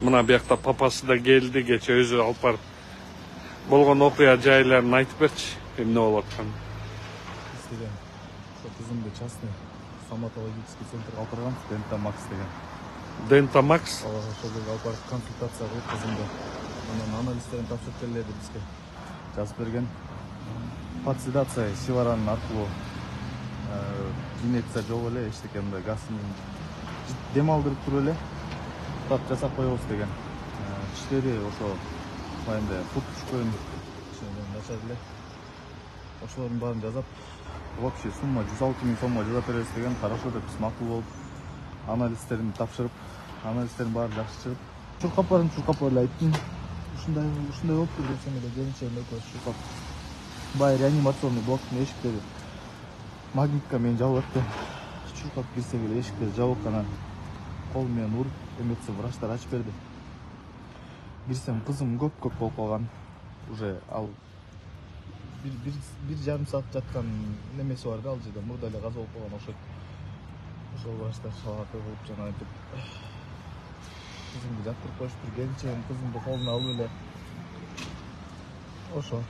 Mına buyakta papası da geldi, geçe özü alып барып болгон окуя жайларын айтып берчи, эмне болуп атканын. Деген кызымды частный стоматологический центрге алып барган, Дентамакс деген. Дентамакс? Ошол жерге алып барып консультация кылып кызымды. Анан анализтерин тапшырып келди бизге. Жазып берген. Подседация сиваранын аркылуу инъекция жок эле, эчтеке мындай газын дем алдырып туруп эле так жасап коебуз деген. Иштери ошо майында фут түшкөн, начар эле. Ошолордун баарын жазап, общий сумма 106 000 сомго жазап беребиз деген. Хорошо деп биз макул болуп, анализтерин тапшырып, анализтерин баары жакшы чыгып, чуркап эле айттым. Ушундай болуптур десем эле келинчегим экөөбүз чуркап. Бай реанимационный блоктун эшиктери магнитка менен жабылып атты. Чуркап кирсек эле эшиктер жабык, анан кол менен уруп, эмесе врачтар ачып берди. Кирсем кызым көп болуп калган. Уже ал bir жарым саат жаткан немеси бар да, ал жерде мурда эле каза болуп калган окшойт. Ошол врачтар шалааты кылып жана айтып кызымды жаткырып коюштур. Келинчегим кызымды колуна алып эле ошо